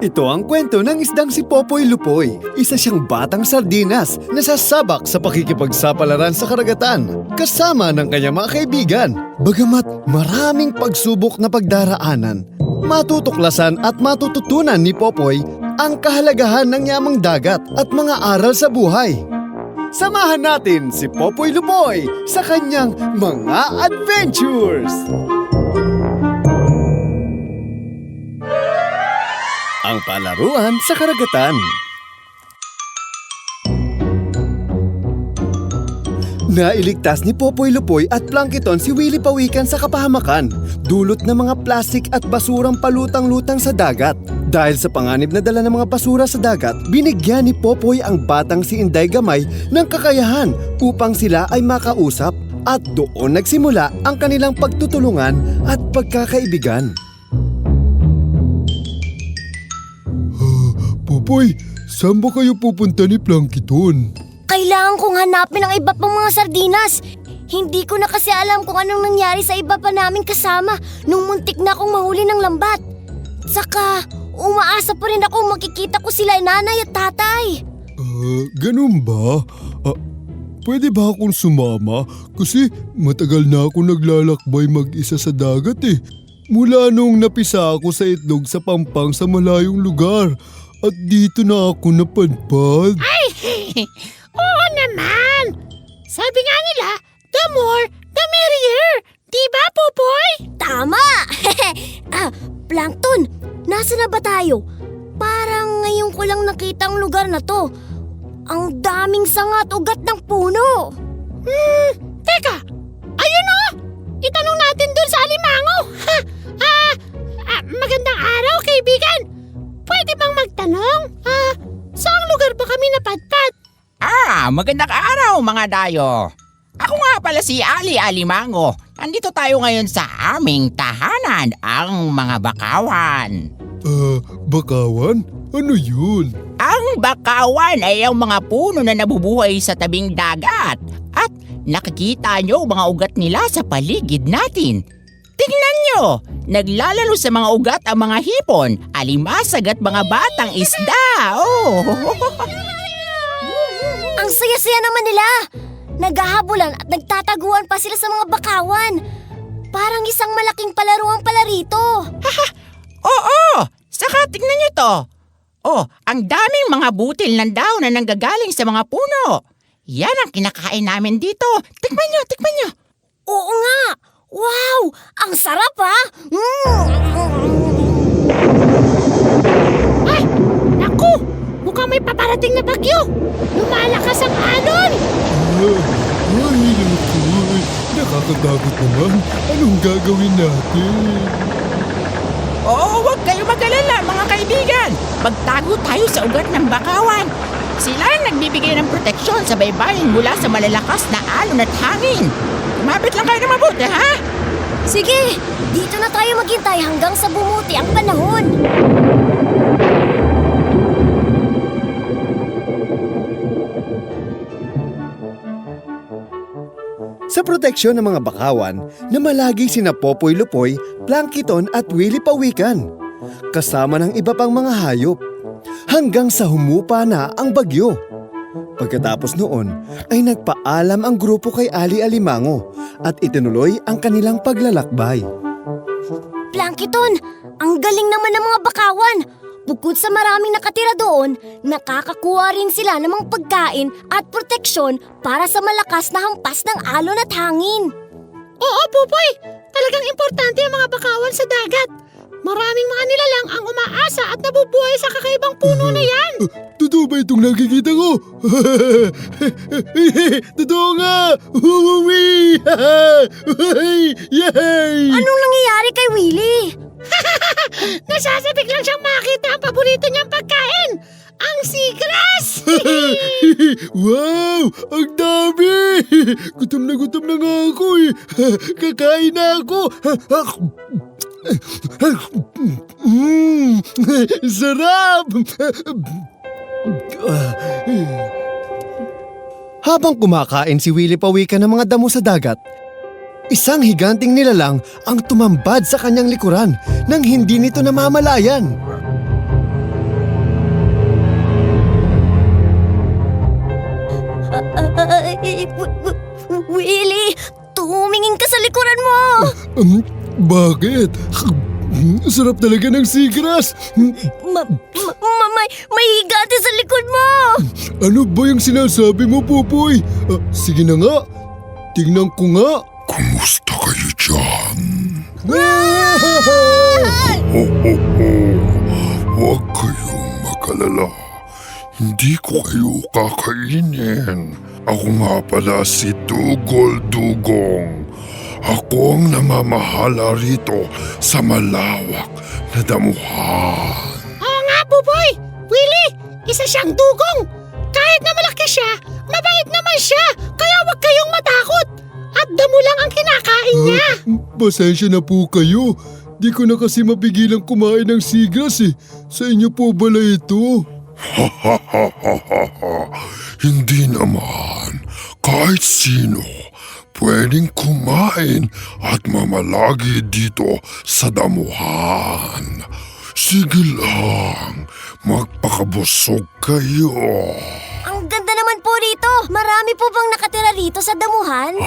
Ito ang kwento ng isdang si Popoy Lupoy. Isa siyang batang sardinas na sasabak sa pakikipagsapalaran sa karagatan kasama ng kanyang mga kaibigan. Bagamat maraming pagsubok na pagdaraanan, matutuklasan at matututunan ni Popoy ang kahalagahan ng yamang dagat at mga aral sa buhay. Samahan natin si Popoy Lupoy sa kanyang mga adventures! Ang palaruan sa karagatan. Nailigtas ni Popoy Lupoy at Plankton si Willie Pawikan sa kapahamakan, dulot ng mga plastik at basurang palutang-lutang sa dagat. Dahil sa panganib na dala ng mga basura sa dagat, binigyan ni Popoy ang batang si Inday Gamay ng kakayahan upang sila ay makausap at doon nagsimula ang kanilang pagtutulungan at pagkakaibigan. Popoy, saan ba kayo pupunta ni Plankton? Kailangan kong hanapin ang iba pang mga sardinas. Hindi ko na kasi alam kung anong nangyari sa iba pa naming kasama nung muntik na akong mahuli ng lambat. Saka, umaasa pa rin ako makikita ko sila nanay at tatay. Ganun ba? Pwede ba akong sumama? Kasi matagal na ako naglalakbay mag-isa sa dagat eh. Mula nung napisa ako sa itlog sa Pampang sa malayong lugar. At dito na ako napadpad. Ay, oo naman. Sabi nga nila, the more, the merrier. Diba, Popoy? Tama! Plankton, nasa na ba tayo? Parang ngayon ko lang nakita ang lugar na to. Ang daming sanga at ugat ng puno. Teka, ayun o! Itanong natin dun sa alimango. Magandang araw, kaibigan. Pwede bang magtanong? Saan lugar ba kami napadpad? Magandang araw mga dayo. Ako nga pala si Ali Alimango. Nandito tayo ngayon sa aming tahanan, ang mga bakawan. Bakawan? Ano yun? Ang bakawan ay ang mga puno na nabubuhay sa tabing dagat. At nakikita nyo mga ugat nila sa paligid natin. Tingnan nyo! Naglalaro sa mga ugat ang mga hipon, alimasag at mga batang isda. Oh. Ang saya-saya naman nila. Naghahabulan at nagtataguan pa sila sa mga bakawan. Parang isang malaking palaruang pala rito. Oo! Saka tingnan nyo to. Oh, ang daming mga butil ng daon na nanggagaling sa mga puno. Yan ang kinakain namin dito. Tikman nyo, tikman nyo. Oo nga! Wow! Ang sarap ha! Ay, naku! Mukhang may paparating na bagyo. Lumalakas ang alon. Ay, naku. Nakakatakot naman. Anong gagawin natin? Oo, huwag kayo mag-alala mga kaibigan. Magtago tayo sa ugat ng bakawan. Sila ang nagbibigay ng proteksyon sa baybayin mula sa malalakas na alon at hangin. Kumapit lang kayo na mabuti, ha? Sige, dito na tayo maghintay hanggang sa bumuti ang panahon. Sa proteksyon ng mga bakawan, namalagi sina Popoy Lupoy, Plankton at Willie Pawikan, kasama ng iba pang mga hayop, hanggang sa humupa na ang bagyo. Pagkatapos noon ay nagpaalam ang grupo kay Ali Alimango at itinuloy ang kanilang paglalakbay. Plankton, ang galing naman ng mga bakawan. Bukod sa maraming nakatira doon, nakakakuha rin sila ng mga pagkain at proteksyon para sa malakas na hampas ng alon at hangin. Oo, Popoy. Talagang importante ang mga bakawan sa dagat. Maraming mga nilalang ang umaasa at nabubuhay sa kakaibang puno na yan. Totoo ba itong nakikita ko? Totoo nga! Uwi! Yay! Anong nangyayari kay Willie? Nasasabik lang siyang makita ang paborito niyang pagkain. Ang seagrass! Wow! Ang dami! Gutom na nga ako eh. Kakain na ako. Sarap! Habang kumakain si Willie Pawikan ng mga damo sa dagat, isang higanting nilalang ang tumambad sa kanyang likuran nang hindi nito namamalayan. Willie, tumingin ka sa likuran mo! Bakit? Sarap talaga ng seagrass. May higante sa likod mo! Ano ba yung sinasabi mo, Popoy? Sige na nga. Tingnan ko nga. Kumusta kayo dyan? Huwag kayong mag-alala. Hindi ko kayo kakainin. Ako nga pala si Dugol Dugong. Ako ang namamahala rito sa malawak na damuhan. Oo nga, Popoy! Willie, isa siyang dugong! Kahit na malaki siya, mabait naman siya! Kaya huwag kayong matakot! At damo lang ang kinakain niya! Pasensya na po kayo. Di ko na kasi mapigilang kumain ng seagrass eh. Sa inyo po bala ito? Hindi naman. Kahit sino pwedeng kumain at mamalagi dito sa damuhan. Sige lang, magpakabusog kayo. Ang ganda naman po rito! Marami po bang nakatira rito sa damuhan?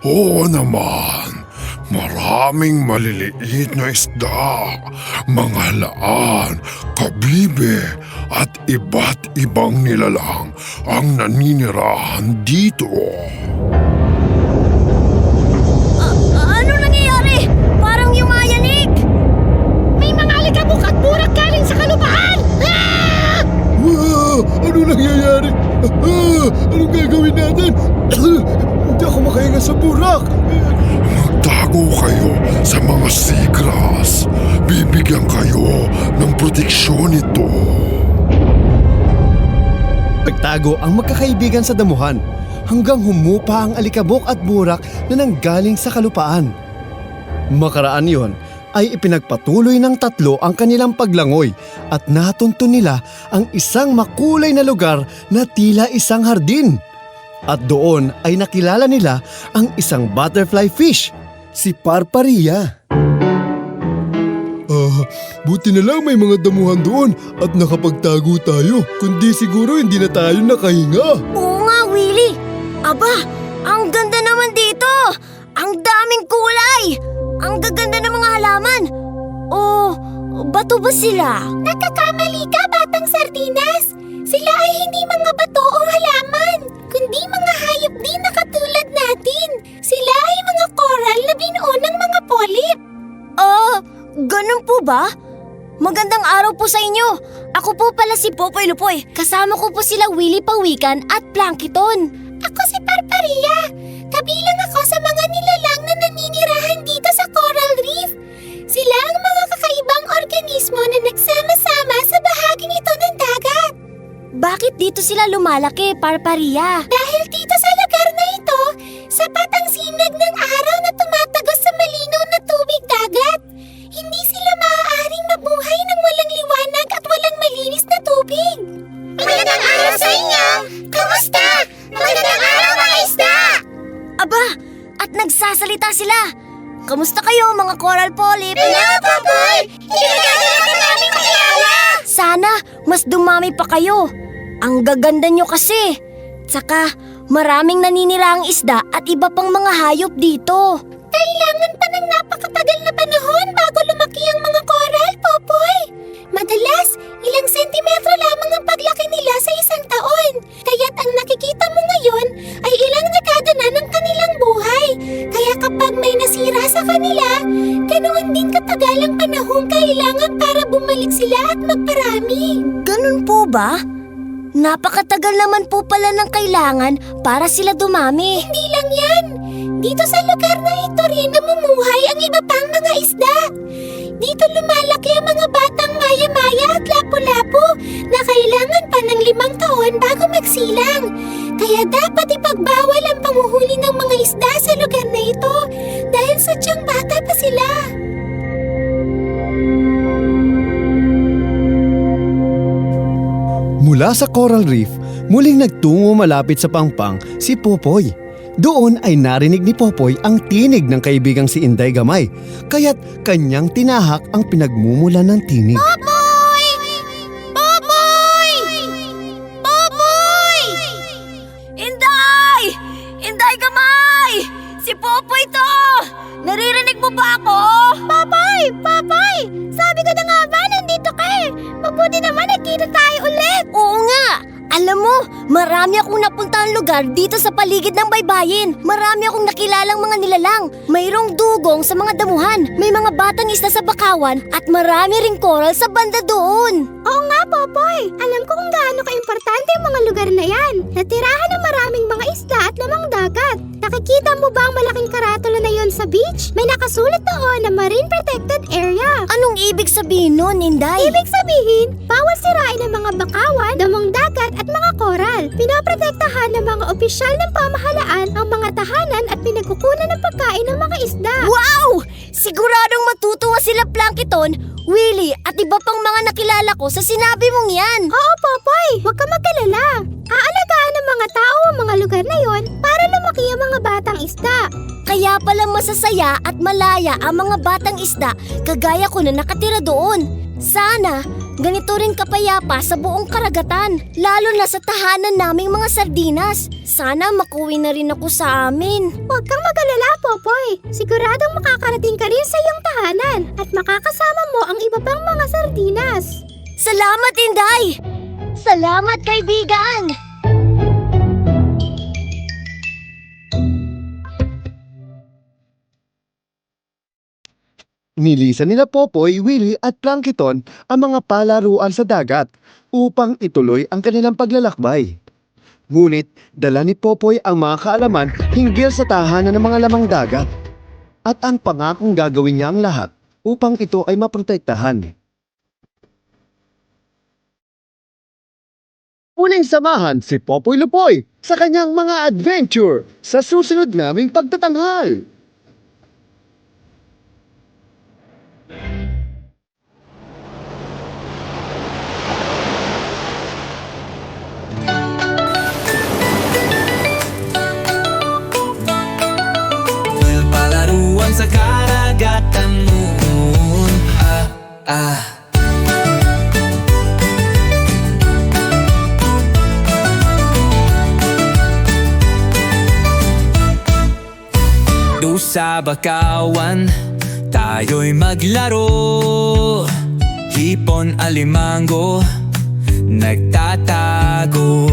Oo naman. Maraming maliliit na isda, mga laan, kabibe at iba't ibang nilalang ang naninirahan dito. Ano nangyayari? Parang yumayanig! May mga alikabok at burak galing sa kalupaan! Ah! Ano nangyayari? Anong gagawin natin? Hindi ako makahinga sa burak. Magtago kayo sa mga seagrass. Bibigyan kayo ng proteksyon nito. Nagtago ang magkakaibigan sa damuhan hanggang humupa ang alikabok at burak na nanggaling sa kalupaan. Makaraan yon ay ipinagpatuloy ng tatlo ang kanilang paglangoy at natunto nila ang isang makulay na lugar na tila isang hardin. At doon ay nakilala nila ang isang butterfly fish, si Parparia. Buti na lang may mga damuhan doon at nakapagtago tayo. Kundi siguro hindi na tayo nakahinga. Oo nga, Willie! Aba, ang ganda naman dito! Ang daming kulay! Ang gaganda ng mga halaman! Oh, bato ba sila? Nagkakamali ka, Batang Sardinas! Sila ay hindi mga bato o halaman, kundi mga hayop din na katulad natin. Sila ay mga coral na binuo ng mga polyp. Ganun po ba? Magandang araw po sa inyo. Ako po pala si Popoy Lupoy. Kasama ko po sila Willie Pawikan at Plankton. Ako si Parparia. Kabilang ako sa mga nilalang na naninirahan dito sa Coral Reef. Sila ang mga kakaibang organismo na nagsama-sama sa bahaging ito ng dagat. Bakit dito sila lumalaki, Parparia? Dahil dito sa lugar na ito, sapat ang sinag ng araw na tumatagos sa malinaw na tubig dagat. Hindi sila maaaring mabuhay ng walang liwanag at walang malinis na tubig. Magandang araw sa inyo! Kamusta? Magandang araw mga isda! Aba, at nagsasalita sila. Kamusta kayo mga coral polyp? Hello, Popoy! Hinagagala ka namin makilala! Sana mas dumami pa kayo. Ang gaganda nyo kasi. Tsaka maraming naninirang isda at iba pang mga hayop dito. Kailangan pa ng napakatagal na panahon bago lumaki ang mga coral, Popoy. Madalas, ilang sentimetro lamang ang paglaki nila sa isang taon. Kaya't ang nakikita mo ngayon ay ilang dekada na ng kanilang buhay. Kaya kapag may nasira sa kanila, ganoon din katagal ang panahon kailangan para bumalik sila at magparami. Ganun po ba? Napakatagal naman po pala ng kailangan para sila dumami. Hindi lang yan. Dito sa lugar na ito rin namumuhay ang iba pang mga isda. Dito lumalaki ang mga batang maya-maya at lapu-lapu na kailangan pa ng 5 taon bago magsilang. Kaya dapat ipagbawal ang panguhuli ng mga isda sa lugar na ito dahil sadyang bata pa sila. Mula sa Coral Reef, muling nagtungo malapit sa Pangpang si Popoy. Doon ay narinig ni Popoy ang tinig ng kaibigang si Inday Gamay, kaya't kanyang tinahak ang pinagmumulan ng tinig. Popoy! Popoy! Popoy! Inday! Inday Gamay! Alam mo, marami akong napuntahang lugar dito sa paligid ng baybayin. Marami akong nakilalang mga nilalang. Mayroong dugong sa mga damuhan. May mga batang isda sa bakawan at marami ring coral sa banda doon. Oo nga, Popoy. Alam ko kung gaano ka-importante ang mga lugar na yan. Natirahan ng maraming mga isda at lamang dagat. Nakikita mo ba ang malaking karatula na yon sa beach? May nakasulat doon na Marine Protected Area. Anong ibig sabihin nun, Inday? Ibig sabihin, bawal sirain ang mga bakawan, damong dagat at mga koral. Pinoprotektahan ng mga opisyal ng pamahalaan ang mga tahanan at pinagkukunan ng pagkain ng mga isda. Wow! Siguradong matutuwa sila Plankton, Willie at iba pang mga nakilala ko sa sinabi mong yan. Oo, Popoy, huwag ka mag-alala. Aalagaan ng mga tao ang mga lugar na yon para lumaki ang mga batang isda. Kaya pala masasaya at malaya ang mga batang isda kagaya ko na nakatira doon. Sana ganito rin kapayapa sa buong karagatan, lalo na sa tahanan naming mga sardinas. Sana makuwi na rin ako sa amin. Huwag kang mag-alala, Popoy. Siguradong makakarating ka rin sa iyong tahanan at makakasama mo ang iba pang mga sardinas. Salamat, Inday! Salamat, kaibigan! Nilisan nila Popoy, Willie at Plankton ang mga palaruan sa dagat upang ituloy ang kanilang paglalakbay. Ngunit dala ni Popoy ang mga kaalaman hinggil sa tahanan ng mga lamang dagat at ang pangakong gagawin niya ang lahat upang ito ay maprotektahan. Muling samahan si Popoy Lupoy sa kanyang mga adventure sa susunod naming pagtatanghal. Palaruan sa karagatan noon. Do sa bakawan, tayo'y maglaro. Hipon alimango, nagtatago.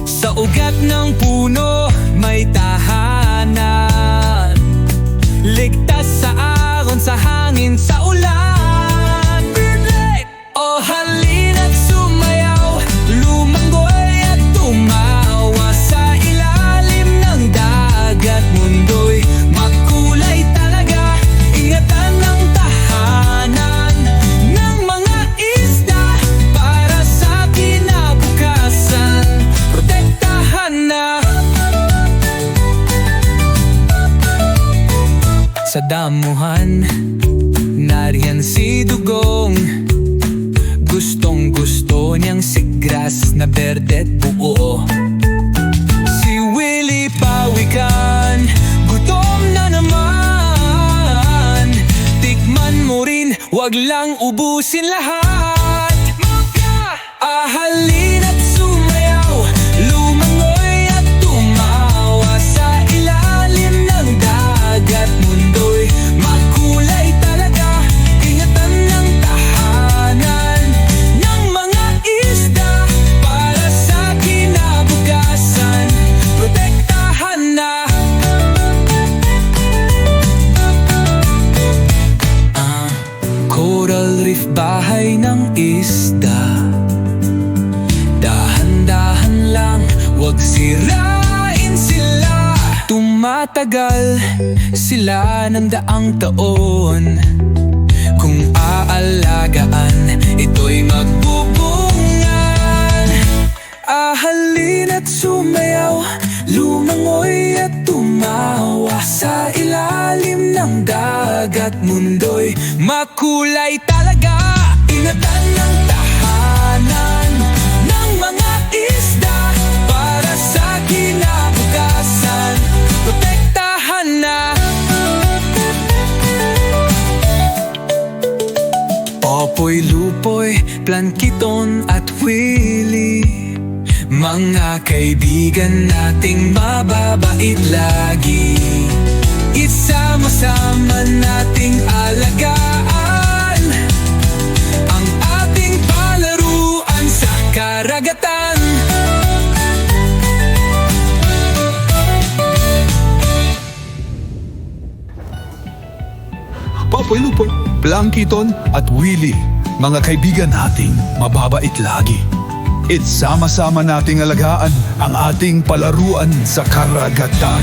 Sa ugat ng puno, may tahanan. Ligtas sa ahon, sa hangin, sa ulan. O halina't sumayaw, lumangoy at tumawa. Sa ilalim ng dagat, mundo'y makulay talaga. Ingatan ng tahanan ng mga isda para sa kinabukasan. Protektahan na. Sa damuhan, nariyan si Dugong. Gustong gusto niyang sigras na berdet buo. Si Willie pawikan, gutom na naman. Tikman mo rin, wag lang ubusin lahat. Ahalin at sumayaw, lumangoy at tumawa. Sa ilalim ng dagat, mundo'y makulay talaga. Ingatan ng tahanan ng mga isda para sa kinabukasan. Protektahan na. Coral Reef, bahay ng isda. Dahan-dahan lang, wag sirain sila. Tumatagal sila ng daang taon. Kung aalagaan, ito'y magbubungan. Ahalin at sumayaw, lumangoy at tumawa. Sa ilalim ng dagat, mundo'y makulay talaga. Ingatan ng tahanan ng mga isda para sa kinabukasan. Protektahan na. Popoy, Lupoy, Plankton at Willie, mga kaibigan nating mababait lagi. Isama-sama nating alagaan ang ating palaruan sa karagatan. Popoy Lupoy, Plankton at Willie. Mga kaibigan nating mababait lagi. Sama-sama nating alagaan ang ating palaruan sa karagatan.